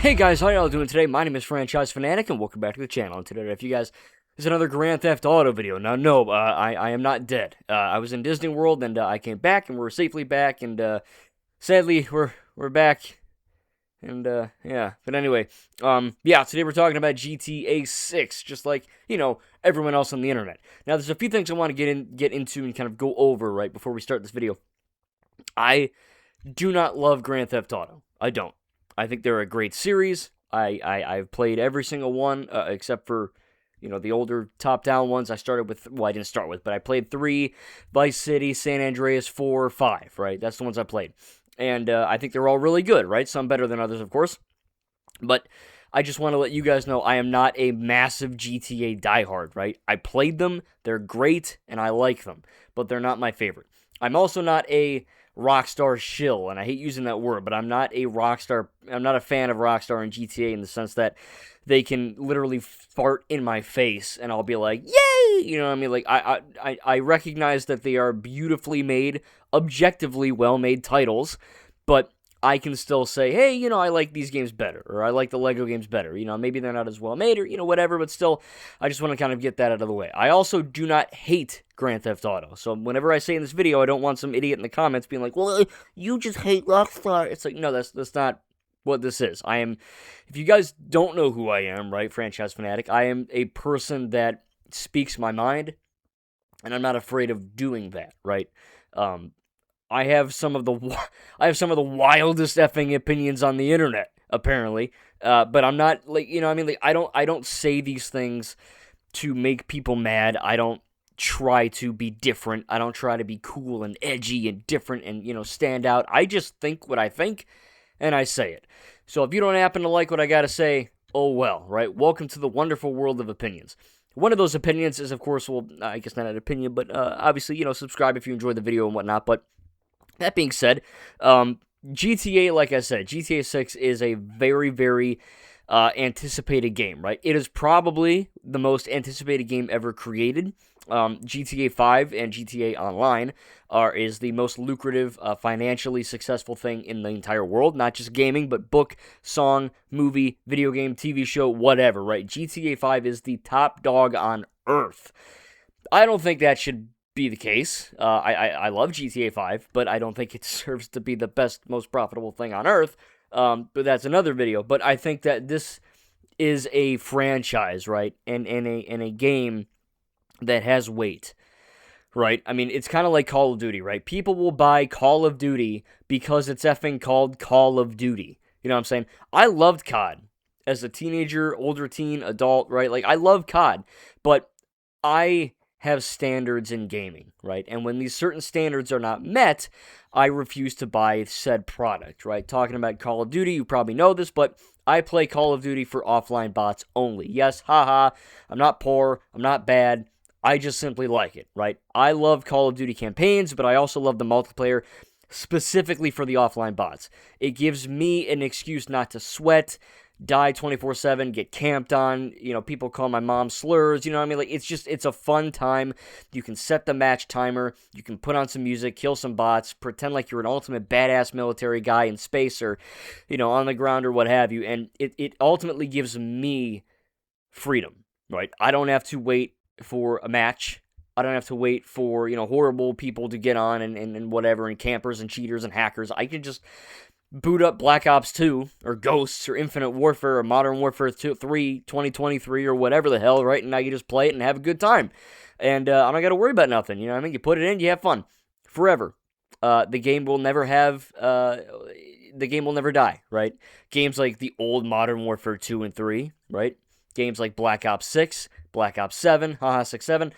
Hey guys, how y'all doing today? My name is Franchise Fanatic, and welcome back to the channel. And today, if you guys, there's another Grand Theft Auto video. Now, no, I am not dead. I was in Disney World, and I came back, and we're safely back, and sadly, we're back, and yeah. But anyway, yeah, today we're talking about GTA 6, just like everyone else on the internet. Now, there's a few things I want to get into and kind of go over right before we start this video. I do not love Grand Theft Auto. I don't. I think they're a great series. I've played every single one except for, the older top-down ones. I started with, well, I didn't start with, but I played 3, Vice City, San Andreas, 4, 5, right? That's the ones I played. And I think they're all really good, right? Some better than others, of course. But I just want to let you guys know I am not a massive GTA diehard, right? I played them, they're great, and I like them, but they're not my favorite. I'm also not a Rockstar shill, and I hate using that word, but I'm not a fan of Rockstar and GTA in the sense that they can literally fart in my face, and I'll be like, yay! You know what I mean? Like, I recognize that they are beautifully made, objectively well-made titles, but I can still say, hey, I like these games better, or I like the Lego games better. Maybe they're not as well made, or whatever, but still, I just want to kind of get that out of the way. I also do not hate Grand Theft Auto. So whenever I say in this video, I don't want some idiot in the comments being like, well, you just hate Rockstar. It's like, no, that's not what this is. If you guys don't know who I am, right, Franchise Fanatic, I am a person that speaks my mind, and I'm not afraid of doing that, right? I have some of the wildest effing opinions on the internet, apparently. But I'm not like, I don't say these things to make people mad. I don't try to be different. I don't try to be cool and edgy and different and, stand out. I just think what I think, and I say it. So if you don't happen to like what I gotta say, oh well, right? Welcome to the wonderful world of opinions. One of those opinions is, of course, well, I guess not an opinion, but obviously, subscribe if you enjoyed the video and whatnot, but that being said, GTA, like I said, GTA 6 is a very, very anticipated game, right? It is probably the most anticipated game ever created. GTA 5 and GTA Online is the most lucrative, financially successful thing in the entire world. Not just gaming, but book, song, movie, video game, TV show, whatever, right? GTA 5 is the top dog on Earth. I don't think that should be the case. I love GTA 5, but I don't think it deserves to be the best, most profitable thing on Earth. But that's another video. But I think that this is a franchise, right? And a game that has weight, right? I mean, it's kind of like Call of Duty, right? People will buy Call of Duty because it's effing called Call of Duty. You know what I'm saying? I loved COD as a teenager, older teen, adult, right? Like, I love COD, but I have standards in gaming, right? And when these certain standards are not met, I refuse to buy said product, right? Talking about Call of Duty, you probably know this, but I play Call of Duty for offline bots only. Yes, haha, I'm not poor, I'm not bad, I just simply like it, right? I love Call of Duty campaigns, but I also love the multiplayer specifically for the offline bots. It gives me an excuse not to sweat, die 24/7, get camped on, people call my mom slurs, like, it's a fun time. You can set the match timer, you can put on some music, kill some bots, pretend like you're an ultimate badass military guy in space or, on the ground or what have you, and it ultimately gives me freedom, right? I don't have to wait for a match. I don't have to wait for, horrible people to get on and whatever, and campers and cheaters and hackers. I can just boot up Black Ops 2, or Ghosts, or Infinite Warfare, or Modern Warfare 3, 2023, or whatever the hell, right? And now you just play it and have a good time. And I'm not got to worry about nothing, you know what I mean? You put it in, you have fun. Forever. The game will never die, right? Games like the old Modern Warfare 2 and 3, right? Games like Black Ops 6, Black Ops 7, haha, 6-7,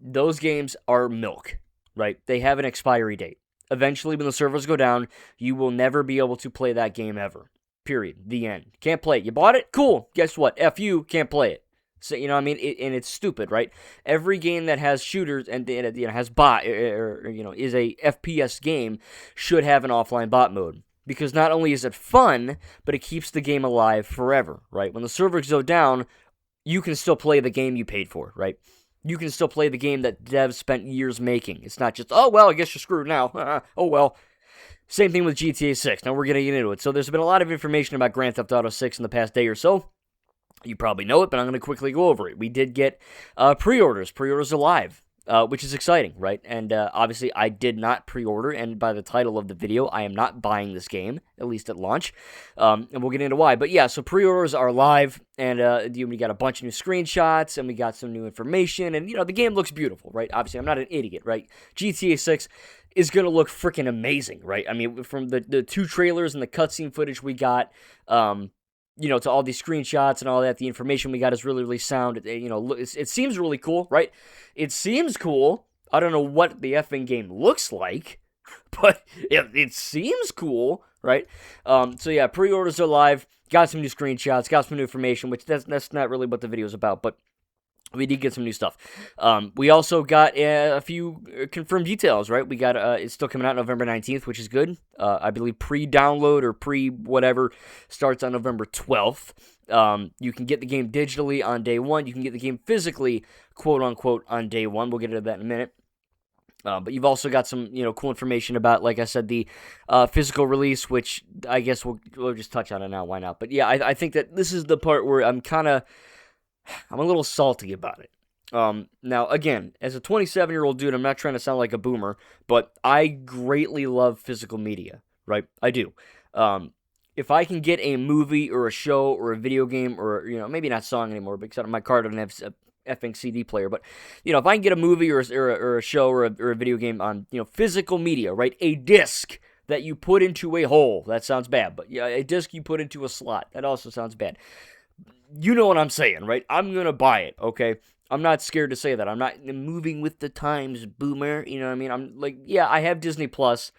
those games are milk, right? They have an expiry date. Eventually, when the servers go down, you will never be able to play that game ever. Period. The end. Can't play it. You bought it? Cool. Guess what? F you. Can't play it. So, and it's stupid, right? Every game that has shooters and has bot, is a FPS game should have an offline bot mode. Because not only is it fun, but it keeps the game alive forever, right? When the servers go down, you can still play the game you paid for, right? You can still play the game that devs spent years making. It's not just, oh, well, I guess you're screwed now. Oh, well. Same thing with GTA 6. Now we're going to get into it. So there's been a lot of information about Grand Theft Auto 6 in the past day or so. You probably know it, but I'm going to quickly go over it. We did get pre-orders. Pre-orders are live, which is exciting, right? And obviously I did not pre-order, and by the title of the video, I am not buying this game, at least at launch. And we'll get into why. But yeah, so pre-orders are live, and we got a bunch of new screenshots, and we got some new information, and, the game looks beautiful, right? Obviously, I'm not an idiot, right? GTA 6 is going to look freaking amazing, right? I mean, from the two trailers and the cutscene footage we got, to all these screenshots and all that, the information we got is really, really sound. It seems really cool, right? It seems cool. I don't know what the effing game looks like, but it seems cool, right? So yeah, pre-orders are live. Got some new screenshots, got some new information, which that's not really what the video is about, but we did get some new stuff. We also got a few confirmed details, right? We got, it's still coming out November 19th, which is good. I believe pre-download or pre-whatever starts on November 12th. You can get the game digitally on day one. You can get the game physically, quote-unquote, on day one. We'll get into that in a minute. But you've also got some, cool information about, like I said, the physical release, which I guess we'll just touch on it now. Why not? But yeah, I think that this is the part where I'm a little salty about it. Now, again, as a 27-year-old dude, I'm not trying to sound like a boomer, but I greatly love physical media, right? I do. If I can get a movie or a show or a video game or, maybe not song anymore because my car doesn't have a effing CD player, but, if I can get a movie or a show or a video game on, physical media, right? A disc that you put into a hole. That sounds bad, but yeah, a disc you put into a slot. That also sounds bad. You know what I'm saying, right? I'm going to buy it, okay? I'm not scared to say that. I'm not moving with the times, boomer. You know what I mean? I'm like, yeah, I have Disney Plus.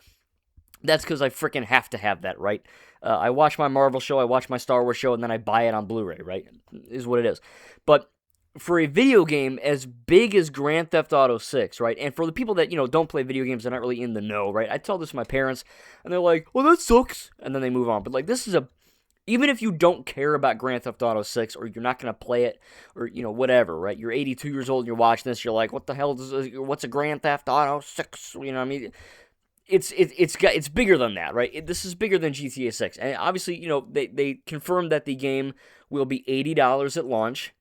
That's because I freaking have to have that, right? I watch my Marvel show, I watch my Star Wars show, and then I buy it on Blu-ray, right? Is what it is. But for a video game as big as Grand Theft Auto 6, right? And for the people that, don't play video games, they're not really in the know, right? I tell this to my parents, and they're like, well, that sucks. And then they move on. But, like, this is even if you don't care about Grand Theft Auto 6 or you're not going to play it or, whatever, right? You're 82 years old and you're watching this, you're like, what the hell what's a Grand Theft Auto 6? You know what I mean? It's bigger than that, right? This is bigger than GTA 6. And obviously, they confirmed that the game will be $80 at launch,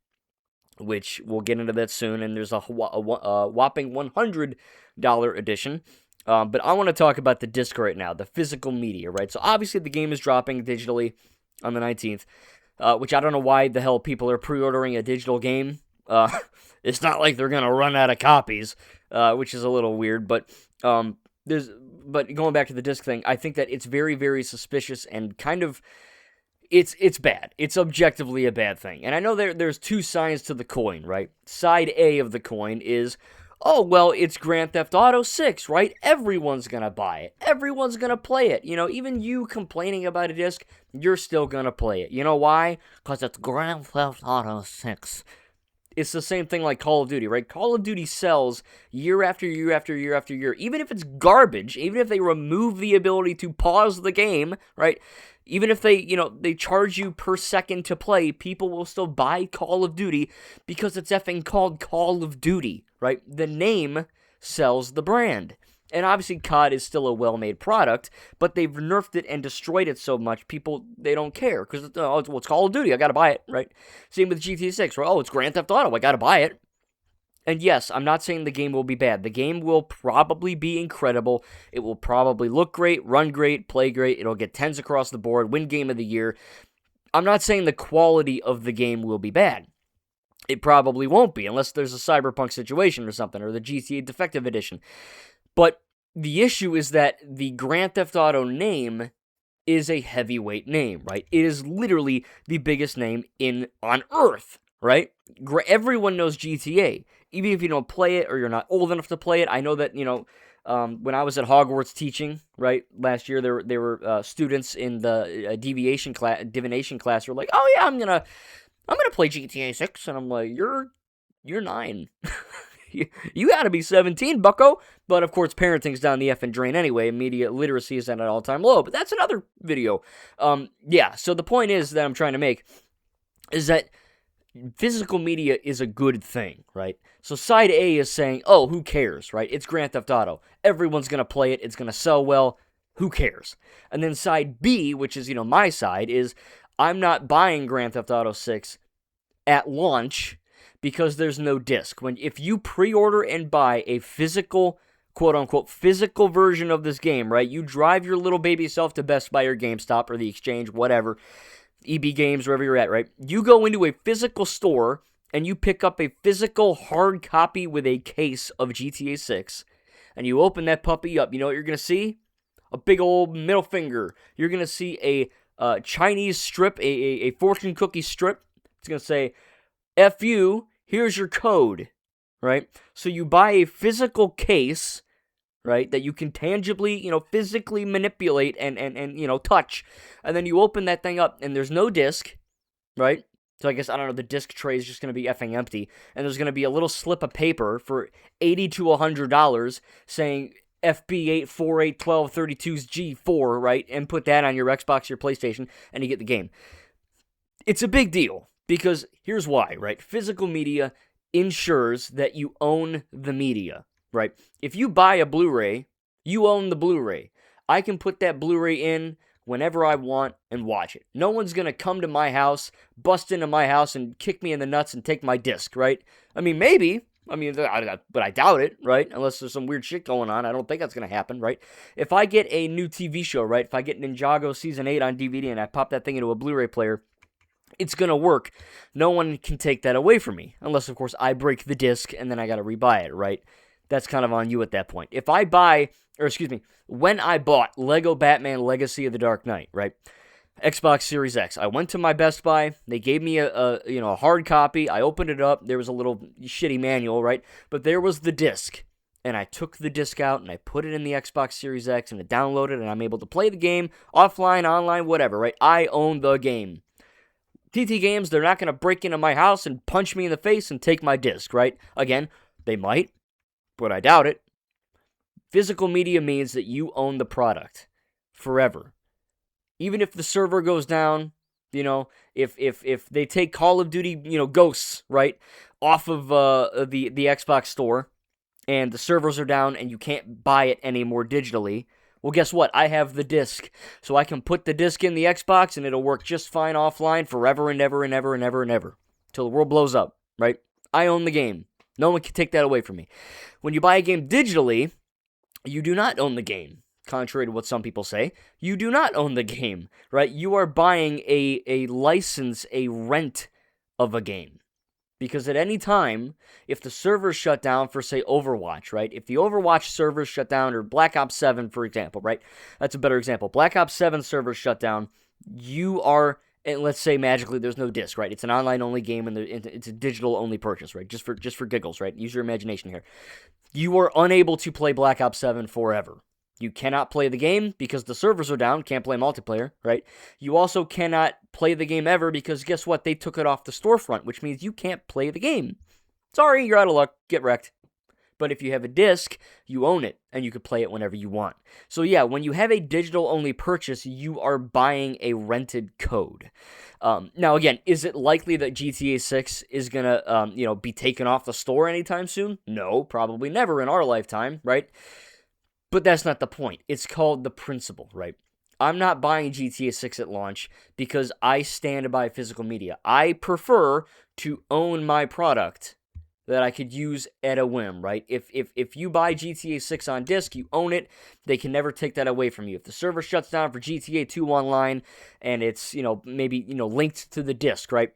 which we'll get into that soon, and there's a whopping $100 edition. But I want to talk about the disc right now, the physical media, right? So obviously the game is dropping digitally on the 19th, which I don't know why the hell people are pre-ordering a digital game. It's not like they're going to run out of copies, which is a little weird, but going back to the disc thing, I think that it's very, very suspicious and kind of, it's bad. It's objectively a bad thing. And I know there's two sides to the coin, right? Side A of the coin is, oh, well, it's Grand Theft Auto 6, right? Everyone's going to buy it. Everyone's going to play it. Even you complaining about a disc, you're still going to play it. You know why? Because it's Grand Theft Auto 6. It's the same thing like Call of Duty, right? Call of Duty sells year after year after year after year. Even if it's garbage, even if they remove the ability to pause the game, right? Even if they charge you per second to play, people will still buy Call of Duty because it's effing called Call of Duty, right? The name sells the brand. And obviously COD is still a well-made product, but they've nerfed it and destroyed it so much, people, they don't care. Because, it's Call of Duty, I gotta buy it, right? Same with GTA 6, right? Oh, it's Grand Theft Auto, I gotta buy it. And yes, I'm not saying the game will be bad. The game will probably be incredible. It will probably look great, run great, play great. It'll get 10s across the board, win Game of the Year. I'm not saying the quality of the game will be bad. It probably won't be, unless there's a Cyberpunk situation or something, or the GTA Defective Edition. But the issue is that the Grand Theft Auto name is a heavyweight name, right? It is literally the biggest name on Earth, right? Everyone knows GTA. Even if you don't play it or you're not old enough to play it. I know that, when I was at Hogwarts teaching, right, last year, there were students in the divination class who were like, oh yeah, I'm gonna play GTA 6, and I'm like, you're 9. You gotta be 17, bucko. But of course, parenting's down the effing drain anyway. Media literacy is at an all-time low. But that's another video. Yeah, so the point is that I'm trying to make is that physical media is a good thing, right? So side A is saying, oh, who cares, right? It's Grand Theft Auto. Everyone's gonna play it. It's gonna sell well. Who cares? And then side B, which is, my side, is I'm not buying Grand Theft Auto 6 at launch because there's no disc. If you pre-order and buy a physical, quote-unquote, physical version of this game, right? You drive your little baby self to Best Buy or GameStop or the Exchange, whatever, EB Games, wherever you're at, right? You go into a physical store and you pick up a physical hard copy with a case of GTA 6, and you open that puppy up. You know what you're going to see? A big old middle finger. You're going to see a Chinese strip, a fortune cookie strip. It's going to say, F you, here's your code, right? So you buy a physical case, right, that you can tangibly, physically manipulate and touch. And then you open that thing up and there's no disc, right? So I guess, I don't know, the disc tray is just going to be effing empty. And there's going to be a little slip of paper for $80 to $100 saying FB8481232's G4, right? And put that on your Xbox, your PlayStation, and you get the game. It's a big deal because here's why, right? Physical media ensures that you own the media, right? If you buy a Blu-ray, you own the Blu-ray. I can put that Blu-ray in whenever I want and watch it. No one's going to come to my house, bust into my house, and kick me in the nuts and take my disc, right? I mean, maybe. But I doubt it, right? Unless there's some weird shit going on. I don't think that's going to happen, right? If I get a new TV show, right? If I get Ninjago Season 8 on DVD and I pop that thing into a Blu-ray player, it's going to work. No one can take that away from me. Unless, of course, I break the disc and then I got to rebuy it, right? That's kind of on you at that point. When I bought Lego Batman Legacy of the Dark Knight, right? Xbox Series X. I went to my Best Buy. They gave me a hard copy. I opened it up. There was a little shitty manual, right? But there was the disc. And I took the disc out and I put it in the Xbox Series X and I downloaded it and I'm able to play the game offline, online, whatever, right? I own the game. TT Games, they're not going to break into my house and punch me in the face and take my disc, right? Again, they might, but I doubt it. Physical media means that you own the product forever. Even if the server goes down, if they take Call of Duty, Ghosts, right, off of the Xbox store, and the servers are down and you can't buy it anymore digitally, well, guess what? I have the disc, so I can put the disc in the Xbox and it'll work just fine offline forever and ever and ever and ever and ever, till the world blows up, right? I own the game. No one can take that away from me. When you buy a game digitally, you do not own the game. Contrary to what some people say, you do not own the game, right? You are buying a license, a rent of a game. Because at any time, if the servers shut down for, say, Overwatch, right? If the Overwatch servers shut down, or Black Ops 7, for example, right? That's a better example. Black Ops 7 servers shut down, you are, and let's say magically there's no disc, right? It's an online-only game, and it's a digital-only purchase, right? Just for giggles, right? Use your imagination here. You are unable to play Black Ops 7 forever. You cannot play the game because the servers are down, can't play multiplayer, right? You also cannot play the game ever because guess what? They took it off the storefront, which means you can't play the game. Sorry, you're out of luck. Get wrecked. But if you have a disc, you own it, and you can play it whenever you want. So yeah, when you have a digital-only purchase, you are buying a rented code. Now again, is it likely that GTA 6 is gonna, be taken off the store anytime soon? No, probably never in our lifetime, right? But that's not the point. It's called the principle, right? I'm not buying GTA 6 at launch because I stand by physical media. I prefer to own my product that I could use at a whim, right? If you buy GTA 6 on disc, you own it. They can never take that away from you. If the server shuts down for GTA 2 online and it's, maybe, linked to the disc, right?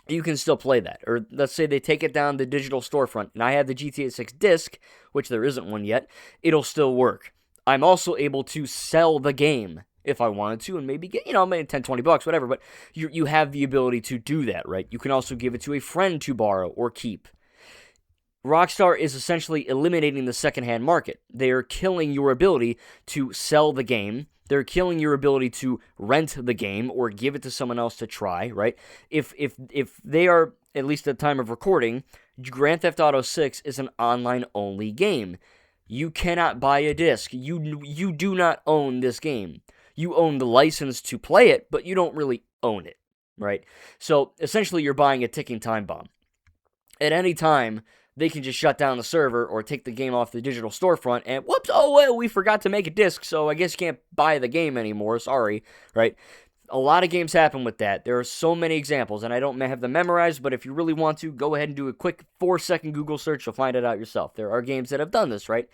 You can still play that. Or let's say they take it down the digital storefront and I have the GTA 6 disc, which there isn't one yet, it'll still work. I'm also able to sell the game if I wanted to and maybe get, maybe 10, 20 bucks, whatever, but you have the ability to do that, right? You can also give it to a friend to borrow or keep. Rockstar is essentially eliminating the secondhand market. They are killing your ability to sell the game. They're killing your ability to rent the game or give it to someone else to try, right? If they are, at least at the time of recording, Grand Theft Auto 6 is an online-only game. You cannot buy a disc. You do not own this game. You own the license to play it, but you don't really own it, right? So, essentially, you're buying a ticking time bomb. At any time, they can just shut down the server or take the game off the digital storefront and whoops, oh, well, we forgot to make a disc, so I guess you can't buy the game anymore. Sorry, right? A lot of games happen with that. There are so many examples, and I don't have them memorized, but if you really want to, go ahead and do a quick 4-second Google search. You'll find it out yourself. There are games that have done this, right?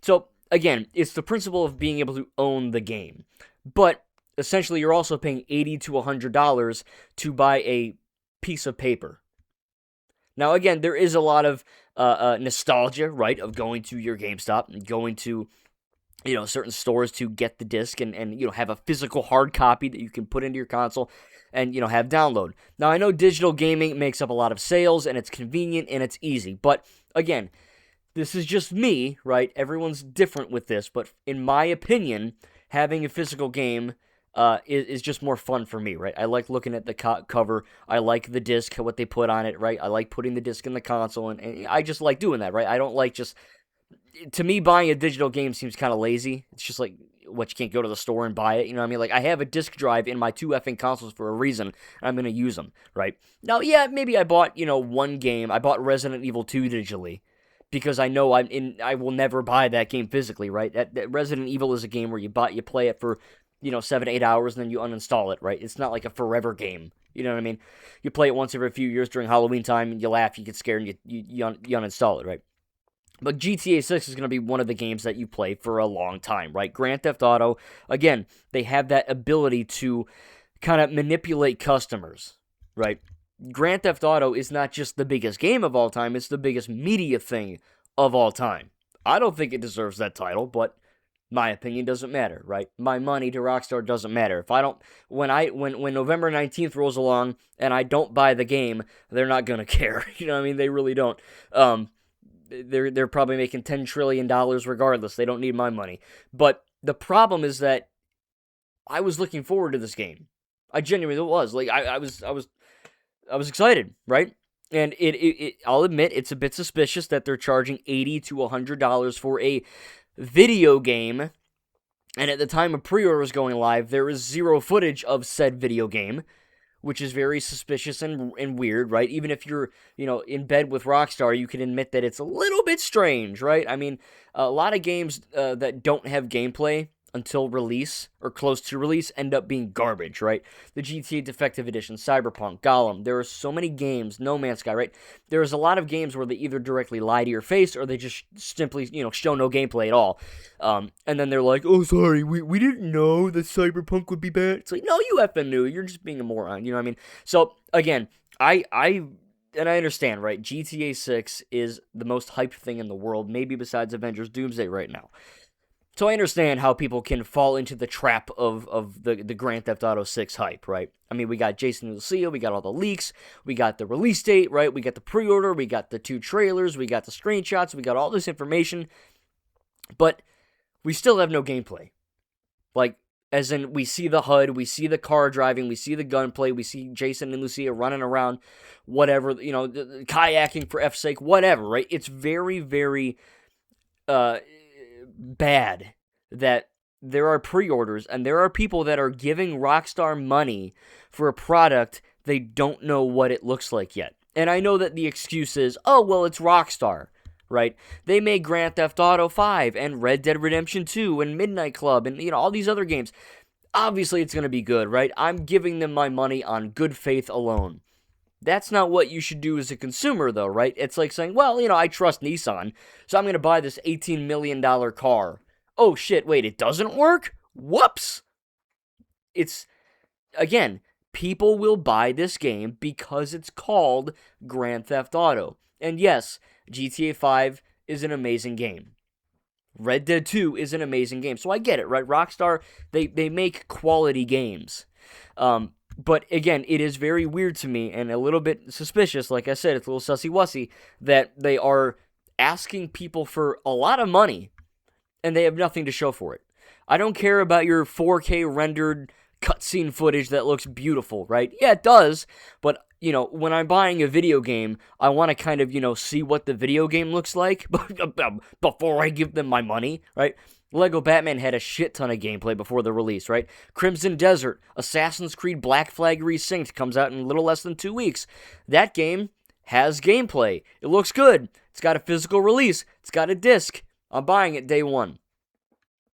So, again, it's the principle of being able to own the game. But, essentially, you're also paying $80 to $100 to buy a piece of paper. Now, again, there is a lot of nostalgia, right, of going to your GameStop and going to, certain stores to get the disc and have a physical hard copy that you can put into your console and, have download. Now, I know digital gaming makes up a lot of sales and it's convenient and it's easy, but again, this is just me, right? Everyone's different with this, but in my opinion, having a physical game is just more fun for me, right? I like looking at the cover. I like the disc, what they put on it, right? I like putting the disc in the console, and I just like doing that, right? I don't like just... To me, buying a digital game seems kind of lazy. It's just like what you can't go to the store and buy it. You know what I mean? Like, I have a disc drive in my two effing consoles for a reason, and I'm going to use them, right? Now, yeah, maybe I bought, one game. I bought Resident Evil 2 digitally because I know I will never buy that game physically, right? That Resident Evil is a game where you play it for 7 to 8 hours, and then you uninstall it, right? It's not like a forever game. You know what I mean? You play it once every few years during Halloween time, and you laugh, you get scared, and you uninstall it, right? But GTA 6 is going to be one of the games that you play for a long time, right? Grand Theft Auto, again, they have that ability to kind of manipulate customers, right? Grand Theft Auto is not just the biggest game of all time, it's the biggest media thing of all time. I don't think it deserves that title, but my opinion doesn't matter, right? My money to Rockstar doesn't matter. If I don't, when November 19th rolls along and I don't buy the game, they're not gonna care. You know what I mean? They really don't. They're probably making $10 trillion regardless. They don't need my money. But the problem is that I was looking forward to this game. I genuinely was. Like I was excited, right? And I'll admit it's a bit suspicious that they're charging $80 to $100 for a video game, and at the time of pre-orders going live, there is zero footage of said video game, which is very suspicious and weird, right? Even if you're, in bed with Rockstar, you can admit that it's a little bit strange, right? I mean, a lot of games that don't have gameplay until release or close to release end up being garbage, right? The GTA Defective Edition, Cyberpunk, Gollum, there are so many games, No Man's Sky, right? There's a lot of games where they either directly lie to your face or they just simply, show no gameplay at all. And then they're like, oh, sorry, we didn't know that Cyberpunk would be bad. It's like, no, you effing knew. You're just being a moron, you know what I mean? So, again, I understand, right? GTA 6 is the most hyped thing in the world, maybe besides Avengers Doomsday right now. So I understand how people can fall into the trap of the Grand Theft Auto 6 hype, right? I mean, we got Jason and Lucia, we got all the leaks, we got the release date, right? We got the pre-order, we got the 2 trailers, we got the screenshots, we got all this information, but we still have no gameplay. Like, as in, we see the HUD, we see the car driving, we see the gunplay, we see Jason and Lucia running around, whatever, kayaking for F's sake, whatever, right? It's very, very, bad that there are pre-orders and there are people that are giving Rockstar money for a product they don't know what it looks like yet. And I know that the excuse is, oh, well, it's Rockstar, right? They made Grand Theft Auto 5 and Red Dead Redemption 2 and Midnight Club and, all these other games. Obviously, it's going to be good, right? I'm giving them my money on good faith alone. That's not what you should do as a consumer, though, right? It's like saying, well, I trust Nissan, so I'm going to buy this $18 million car. Oh, shit, wait, it doesn't work? Whoops! It's, again, people will buy this game because it's called Grand Theft Auto. And yes, GTA 5 is an amazing game. Red Dead 2 is an amazing game. So I get it, right? Rockstar, they make quality games. But again, it is very weird to me and a little bit suspicious, like I said, it's a little sussy-wussy, that they are asking people for a lot of money and they have nothing to show for it. I don't care about your 4K rendered cutscene footage that looks beautiful, right? Yeah, it does, but, when I'm buying a video game, I want to kind of, see what the video game looks like before I give them my money, right? Lego Batman had a shit ton of gameplay before the release, right? Crimson Desert, Assassin's Creed Black Flag Resynced comes out in a little less than 2 weeks. That game has gameplay. It looks good. It's got a physical release. It's got a disc. I'm buying it day one.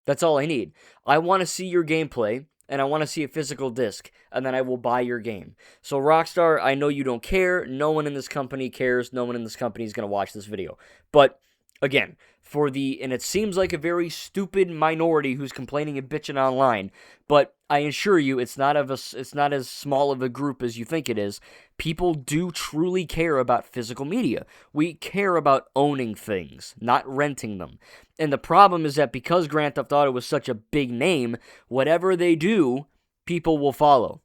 That's all I need. I want to see your gameplay, and I want to see a physical disc, and then I will buy your game. So Rockstar, I know you don't care. No one in this company cares. No one in this company is going to watch this video. But again, and it seems like a very stupid minority who's complaining and bitching online, but I assure you, it's not as small of a group as you think it is. People do truly care about physical media. We care about owning things, not renting them. And the problem is that because Grand Theft Auto was such a big name, whatever they do, people will follow,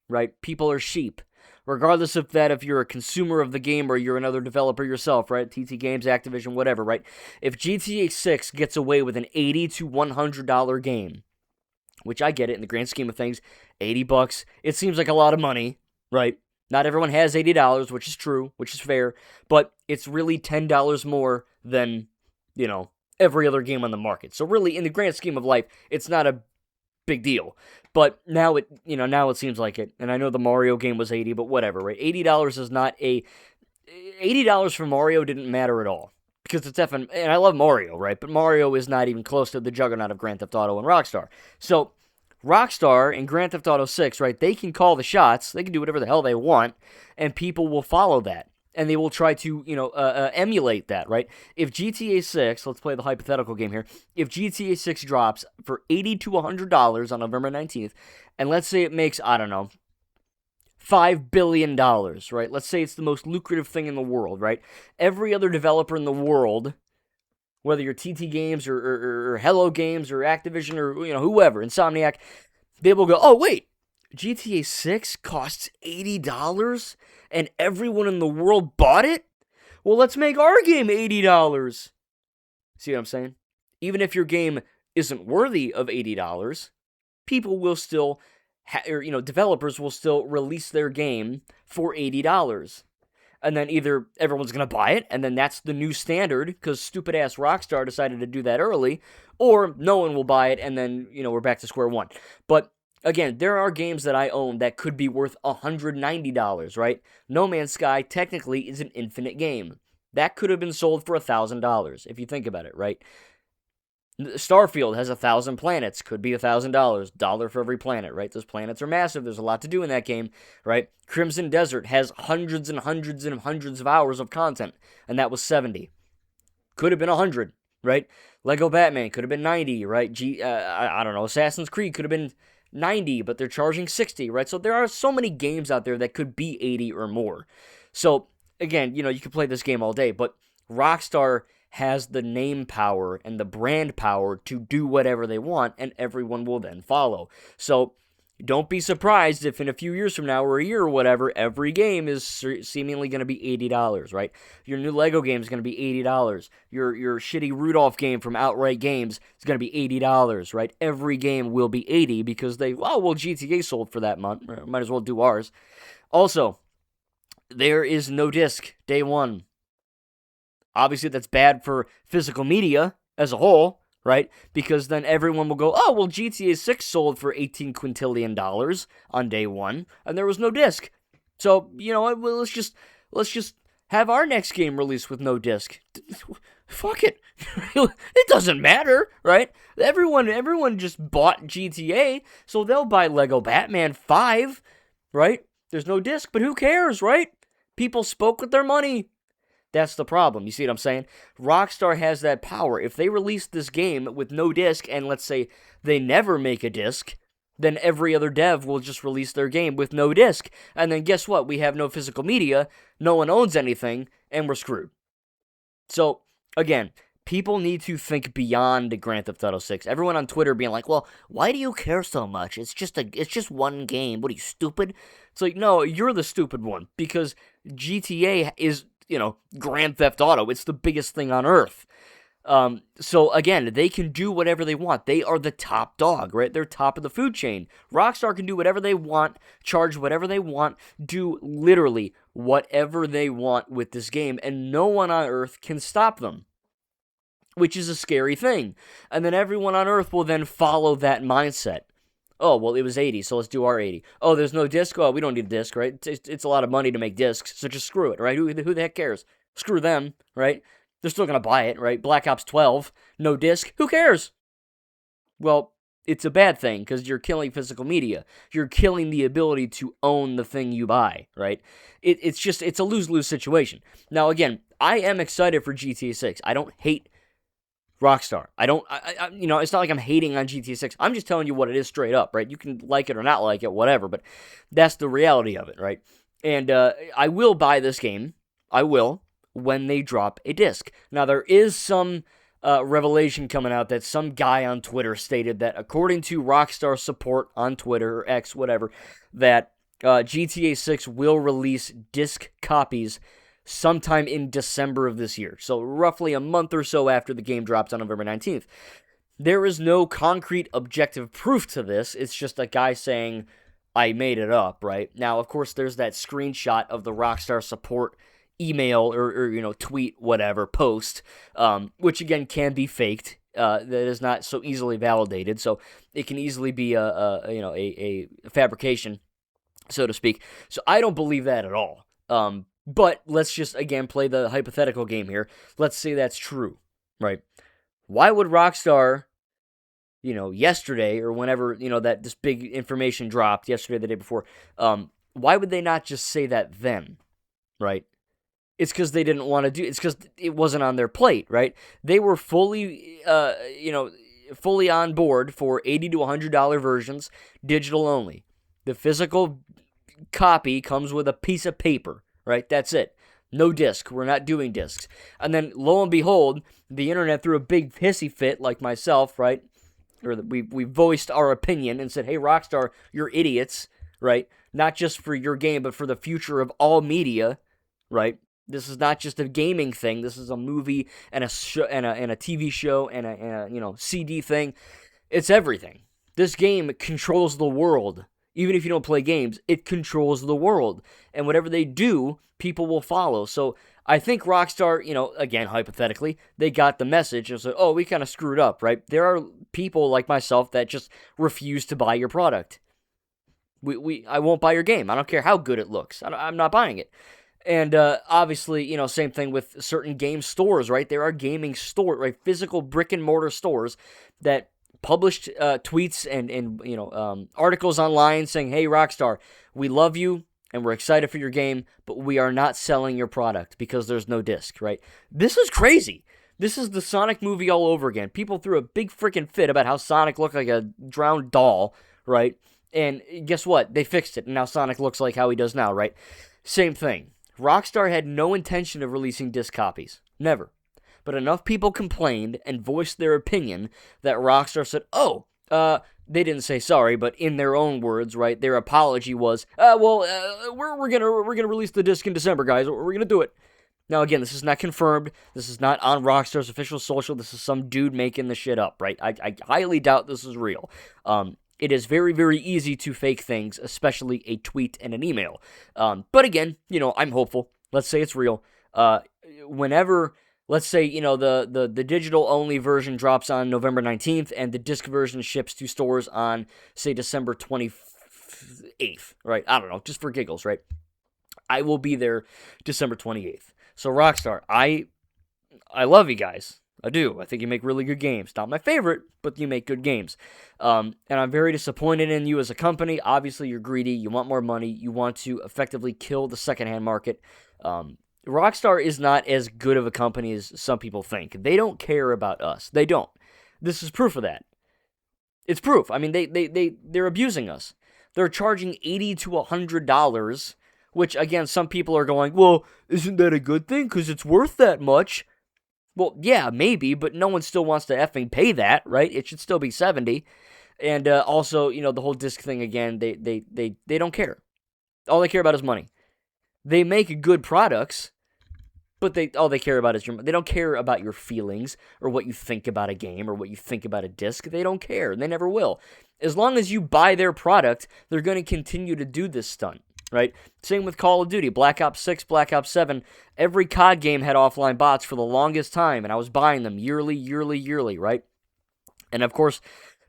right? People are sheep. Regardless of that, if you're a consumer of the game or you're another developer yourself, right? TT Games, Activision, whatever, right? If GTA 6 gets away with an $80 to $100 game, which I get it in the grand scheme of things, $80, it seems like a lot of money, right? Not everyone has $80, which is true, which is fair, but it's really $10 more than, every other game on the market. So really, in the grand scheme of life, it's not a big deal. But now it seems like it. And I know the Mario game was $80, but whatever, right? $80 is not $80 for Mario didn't matter at all. Because it's and I love Mario, right? But Mario is not even close to the juggernaut of Grand Theft Auto and Rockstar. So Rockstar and Grand Theft Auto 6, right? They can call the shots. They can do whatever the hell they want, and people will follow that. And they will try to, emulate that, right? If GTA 6, let's play the hypothetical game here. If GTA 6 drops for $80 to $100 on November 19th, and let's say it makes, I don't know, $5 billion, right? Let's say it's the most lucrative thing in the world, right? Every other developer in the world, whether you're TT Games or Hello Games or Activision or, whoever, Insomniac, they will go, oh, wait, GTA 6 costs $80 and everyone in the world bought it? Well, let's make our game $80. See what I'm saying? Even if your game isn't worthy of $80, people will still, developers will still release their game for $80. And then either everyone's going to buy it, and then that's the new standard, because stupid-ass Rockstar decided to do that early, or no one will buy it, and then, we're back to square one. But again, there are games that I own that could be worth $190, right? No Man's Sky technically is an infinite game. That could have been sold for $1,000, if you think about it, right? Starfield has 1,000 planets, could be $1,000, dollar for every planet, right? Those planets are massive, there's a lot to do in that game, right? Crimson Desert has hundreds and hundreds and hundreds of hours of content, and that was 70. Could have been 100, right? Lego Batman could have been 90, right? I don't know, Assassin's Creed could have been 90, but they're charging 60, right? So there are so many games out there that could be 80 or more. So, again, you could play this game all day, but Rockstar has the name power and the brand power to do whatever they want, and everyone will then follow. So, don't be surprised if in a few years from now, or a year or whatever, every game is seemingly going to be $80, right? Your new Lego game is going to be $80. Your shitty Rudolph game from Outright Games is going to be $80, right? Every game will be $80 because GTA sold for that month. Might as well do ours. Also, there is no disc day one. Obviously, that's bad for physical media as a whole, right? Because then everyone will go, oh, well, GTA 6 sold for $18 quintillion on day one, and there was no disc. So, let's just have our next game released with no disc. Fuck it. It doesn't matter, right? Everyone just bought GTA, so they'll buy Lego Batman 5, right? There's no disc, but who cares, right? People spoke with their money. That's the problem. You see what I'm saying? Rockstar has that power. If they release this game with no disc, and let's say they never make a disc, then every other dev will just release their game with no disc. And then guess what? We have no physical media, no one owns anything, and we're screwed. So, again, people need to think beyond Grand Theft Auto 6. Everyone on Twitter being like, well, why do you care so much? It's just one game. What are you, stupid? It's like, no, you're the stupid one, because GTA is, Grand Theft Auto. It's the biggest thing on earth. So again, they can do whatever they want. They are the top dog, right? They're top of the food chain. Rockstar can do whatever they want, charge whatever they want, do literally whatever they want with this game, and no one on earth can stop them, which is a scary thing. And then everyone on earth will then follow that mindset Oh, well, it was 80, so let's do our 80. Oh, there's no disc? Oh, we don't need a disc, right? It's a lot of money to make discs, so just screw it, right? Who the heck cares? Screw them, right? They're still going to buy it, right? Black Ops 12, no disc, who cares? Well, it's a bad thing because you're killing physical media. You're killing the ability to own the thing you buy, right? It's a lose-lose situation. Now, again, I am excited for GTA 6. I don't hate Rockstar. It's not like I'm hating on GTA 6. I'm just telling you what it is straight up, right? You can like it or not like it, whatever, but that's the reality of it, right? And I will buy this game. I will, when they drop a disc. Now, there is some revelation coming out that some guy on Twitter stated that according to Rockstar support on Twitter, or X, whatever, that GTA 6 will release disc copies sometime in December of this year. So roughly a month or so after the game drops on November 19th. There is no concrete objective proof to this. It's just a guy saying, I made it up, right? Now, of course, there's that screenshot of the Rockstar support email or tweet, whatever, post, which again can be faked. That is not so easily validated, so it can easily be a fabrication, so to speak. So I don't believe that at all. But let's just, again, play the hypothetical game here. Let's say that's true, right? Why would Rockstar, yesterday or whenever, that this big information dropped, yesterday, the day before, why would they not just say that then, right? It's because they didn't want to do, it's because it wasn't on their plate, right? They were fully on board for $80 to $100 versions, digital only. The physical copy comes with a piece of paper, right? That's it. No disc. We're not doing discs. And then, lo and behold, the internet threw a big hissy fit, like myself, right? Or we voiced our opinion and said, hey, Rockstar, you're idiots, right? Not just for your game, but for the future of all media, right? This is not just a gaming thing. This is a movie and a show and a TV show and a CD thing. It's everything. This game controls the world. Even if you don't play games, it controls the world. And whatever they do, people will follow. So I think Rockstar, again, hypothetically, they got the message and said, oh, we kind of screwed up, right? There are people like myself that just refuse to buy your product. I won't buy your game. I don't care how good it looks. I'm not buying it. And obviously, same thing with certain game stores, right? There are gaming stores, right? Physical brick and mortar stores that published tweets and articles online saying, hey, Rockstar, we love you and we're excited for your game, but we are not selling your product because there's no disc, right? This is crazy. This is the Sonic movie all over again. People threw a big freaking fit about how Sonic looked like a drowned doll, right? And guess what? They fixed it, and now Sonic looks like how he does now, right? Same thing. Rockstar had no intention of releasing disc copies. Never. But enough people complained and voiced their opinion that Rockstar said, they didn't say sorry, but in their own words, right, their apology was, we're gonna release the disc in December, guys. We're gonna do it. Now, again, this is not confirmed. This is not on Rockstar's official social. This is some dude making the shit up, right? I highly doubt this is real. It is very, very easy to fake things, especially a tweet and an email. But again, I'm hopeful. Let's say it's real. Whenever, let's say, the digital-only version drops on November 19th, and the disc version ships to stores on, say, December 28th, right? I don't know, just for giggles, right? I will be there December 28th. So, Rockstar, I love you guys. I do. I think you make really good games. Not my favorite, but you make good games. And I'm very disappointed in you as a company. Obviously, you're greedy. You want more money. You want to effectively kill the secondhand market. Rockstar is not as good of a company as some people think. They don't care about us. They don't. This is proof of that. It's proof. I mean, they're abusing us. They're charging $80 to $100, which, again, some people are going, well, isn't that a good thing? Because it's worth that much. Well, yeah, maybe, but no one still wants to effing pay that, right? It should still be 70. And also, the whole disc thing, again, they don't care. All they care about is money. They make good products, but all they care about is your money. They don't care about your feelings or what you think about a game or what you think about a disc. They don't care. They never will. As long as you buy their product, they're going to continue to do this stunt. Right? Same with Call of Duty, Black Ops 6, Black Ops 7. Every COD game had offline bots for the longest time, and I was buying them yearly, right? And of course,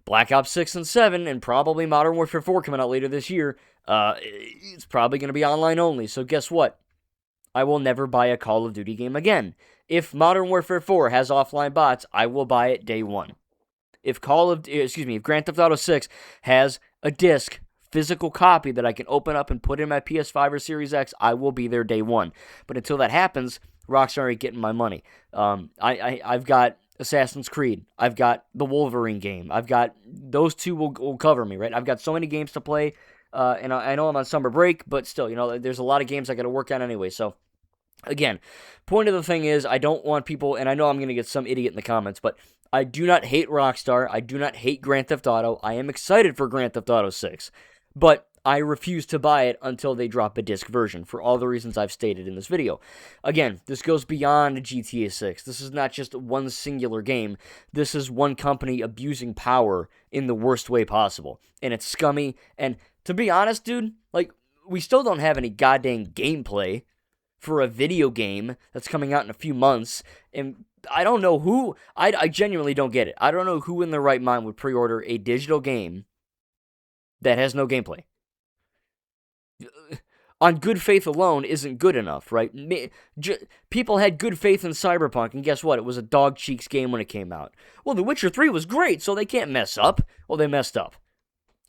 Black Ops 6 and 7, and probably Modern Warfare 4 coming out later this year, it's probably going to be online only. So guess what? I will never buy a Call of Duty game again. If Modern Warfare 4 has offline bots, I will buy it day one. If Grand Theft Auto 6 has a disc, physical copy that I can open up and put in my PS5 or Series X, I will be there day one. But until that happens, Rockstar ain't getting my money. I've got Assassin's Creed. I've got the Wolverine game. I've got those two will cover me, right? I've got so many games to play, and I know I'm on summer break, but still, there's a lot of games I got to work on anyway. So, again, point of the thing is, I don't want people, and I know I'm going to get some idiot in the comments, but I do not hate Rockstar. I do not hate Grand Theft Auto. I am excited for Grand Theft Auto 6, but I refuse to buy it until they drop a disc version for all the reasons I've stated in this video. Again, this goes beyond GTA 6. This is not just one singular game. This is one company abusing power in the worst way possible, and it's scummy. And to be honest, dude, we still don't have any goddamn gameplay for a video game that's coming out in a few months, and I don't know who, I genuinely don't get it. I don't know who in their right mind would pre-order a digital game that has no gameplay. On good faith alone isn't good enough, right? People had good faith in Cyberpunk, and guess what? It was a dog cheeks game when it came out. Well, The Witcher 3 was great, so they can't mess up. Well, they messed up.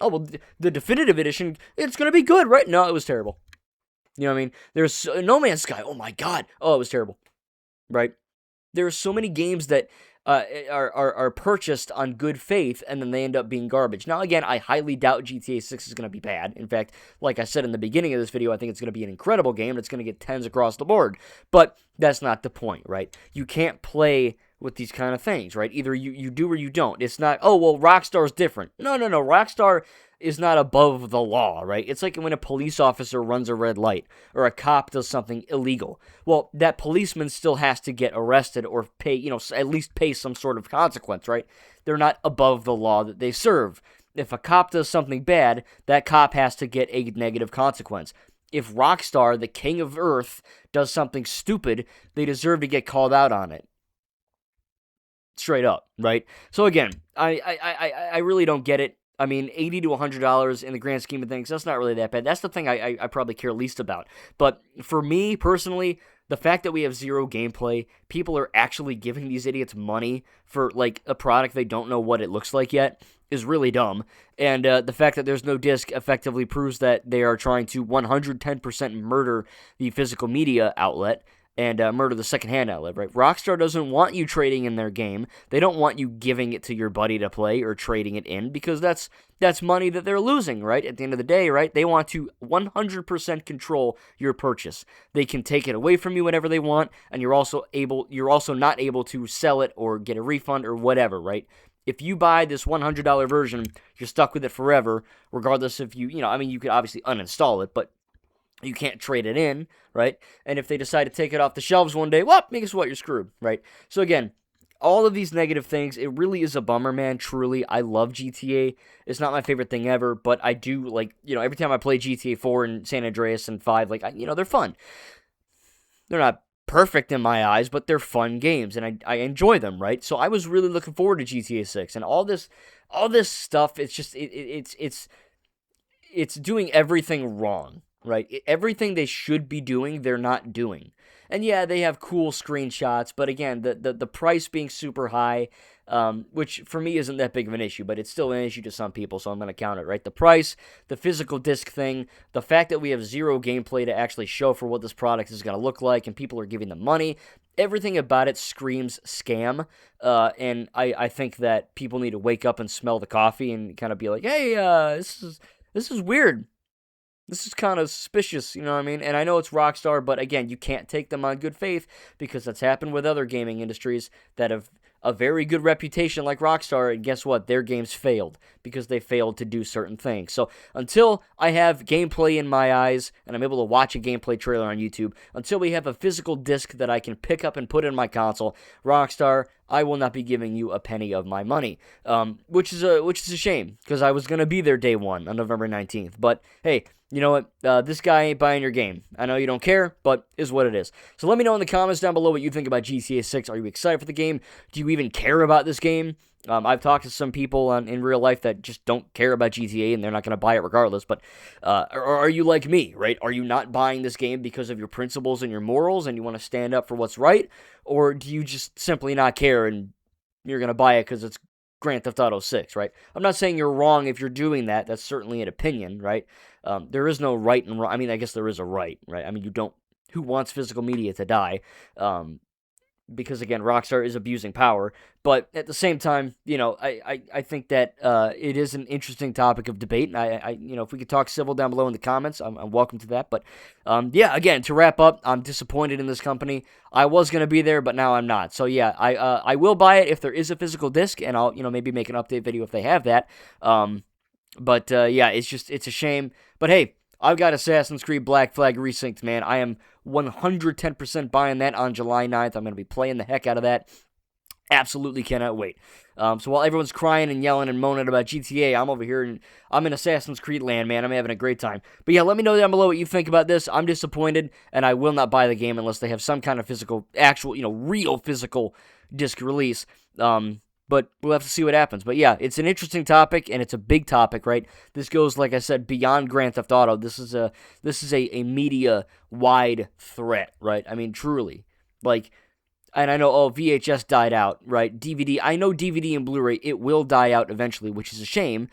Oh, well, the definitive edition, it's going to be good, right? No, it was terrible. You know what I mean? There's No Man's Sky. Oh, my God. Oh, it was terrible. Right? There are so many games that are purchased on good faith, and then they end up being garbage. Now, again, I highly doubt GTA 6 is going to be bad. In fact, like I said in the beginning of this video, I think it's going to be an incredible game, and it's going to get 10s across the board. But that's not the point, right? You can't play with these kind of things, right? Either you do or you don't. It's not, oh, well, Rockstar's different. No. Rockstar is not above the law, right? It's like when a police officer runs a red light or a cop does something illegal. Well, that policeman still has to get arrested or pay, at least pay some sort of consequence, right? They're not above the law that they serve. If a cop does something bad, that cop has to get a negative consequence. If Rockstar, the king of Earth, does something stupid, they deserve to get called out on it. Straight up, right? So again, I really don't get it. I mean, $80 to $100 in the grand scheme of things, that's not really that bad. That's the thing I probably care least about. But for me, personally, the fact that we have zero gameplay, people are actually giving these idiots money for, a product they don't know what it looks like yet, is really dumb. And the fact that there's no disc effectively proves that they are trying to 110% murder the physical media outlet, and murder the secondhand outlet, right? Rockstar doesn't want you trading in their game. They don't want you giving it to your buddy to play or trading it in, because that's money that they're losing, right? At the end of the day, right? They want to 100% control your purchase. They can take it away from you whenever they want, and you're also not able to sell it or get a refund or whatever, right? If you buy this $100 version, you're stuck with it forever, regardless if you could obviously uninstall it, but you can't trade it in, right? And if they decide to take it off the shelves one day, well, guess what? You're screwed, right? So again, all of these negative things, it really is a bummer, man. Truly, I love GTA. It's not my favorite thing ever, but I do, every time I play GTA 4 and San Andreas and 5, they're fun. They're not perfect in my eyes, but they're fun games, and I enjoy them, right? So I was really looking forward to GTA 6, and all this stuff, it's just, it's doing everything wrong. Right? Everything they should be doing, they're not doing. And yeah, they have cool screenshots, but again, the price being super high, which for me isn't that big of an issue, but it's still an issue to some people, so I'm going to count it, right? The price, the physical disc thing, the fact that we have zero gameplay to actually show for what this product is going to look like, and people are giving them money, everything about it screams scam, and I think that people need to wake up and smell the coffee and kind of be like, hey, this is weird. This is kind of suspicious, you know what I mean? And I know it's Rockstar, but again, you can't take them on good faith, because that's happened with other gaming industries that have a very good reputation like Rockstar, and guess what? Their games failed because they failed to do certain things. So until I have gameplay in my eyes and I'm able to watch a gameplay trailer on YouTube, until we have a physical disc that I can pick up and put in my console, Rockstar, I will not be giving you a penny of my money, which is a shame, because I was going to be there day one on November 19th. But hey, you know what? This guy ain't buying your game. I know you don't care, but is what it is. So let me know in the comments down below what you think about GTA 6. Are you excited for the game? Do you even care about this game? I've talked to some people in real life that just don't care about GTA and they're not going to buy it regardless. But or are you like me, right? Are you not buying this game because of your principles and your morals and you want to stand up for what's right? Or do you just simply not care and you're going to buy it because it's Grand Theft Auto 6, right? I'm not saying you're wrong if you're doing that. That's certainly an opinion, right? There is no right and wrong. I mean, I guess there is a right, right? I mean, you don't. Who wants physical media to die? Because again, Rockstar is abusing power. But at the same time, I think that it is an interesting topic of debate. And if we could talk civil down below in the comments, I'm welcome to that. But yeah, again, to wrap up, I'm disappointed in this company. I was gonna be there, but now I'm not. So yeah, I will buy it if there is a physical disc, and I'll maybe make an update video if they have that. But yeah, it's a shame. But hey, I've got Assassin's Creed Black Flag Resynced, man. I am 110% buying that on July 9th. I'm going to be playing the heck out of that. Absolutely cannot wait. So while everyone's crying and yelling and moaning about GTA, I'm over here and I'm in Assassin's Creed land, man. I'm having a great time. But yeah, let me know down below what you think about this. I'm disappointed, and I will not buy the game unless they have some kind of physical, actual, real physical disc release. But we'll have to see what happens. But yeah, it's an interesting topic, and it's a big topic, right? This goes, like I said, beyond Grand Theft Auto. This is a media-wide threat, right? I mean, truly. Like, and I know, VHS died out, right? DVD, I know DVD and Blu-ray, it will die out eventually, which is a shame.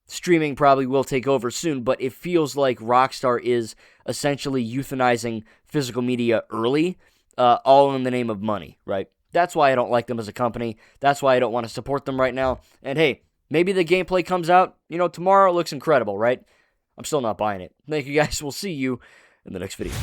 Streaming probably will take over soon, but it feels like Rockstar is essentially euthanizing physical media early, all in the name of money, right? That's why I don't like them as a company. That's why I don't want to support them right now. And hey, maybe the gameplay comes out, tomorrow it looks incredible, right? I'm still not buying it. Thank you guys. We'll see you in the next video.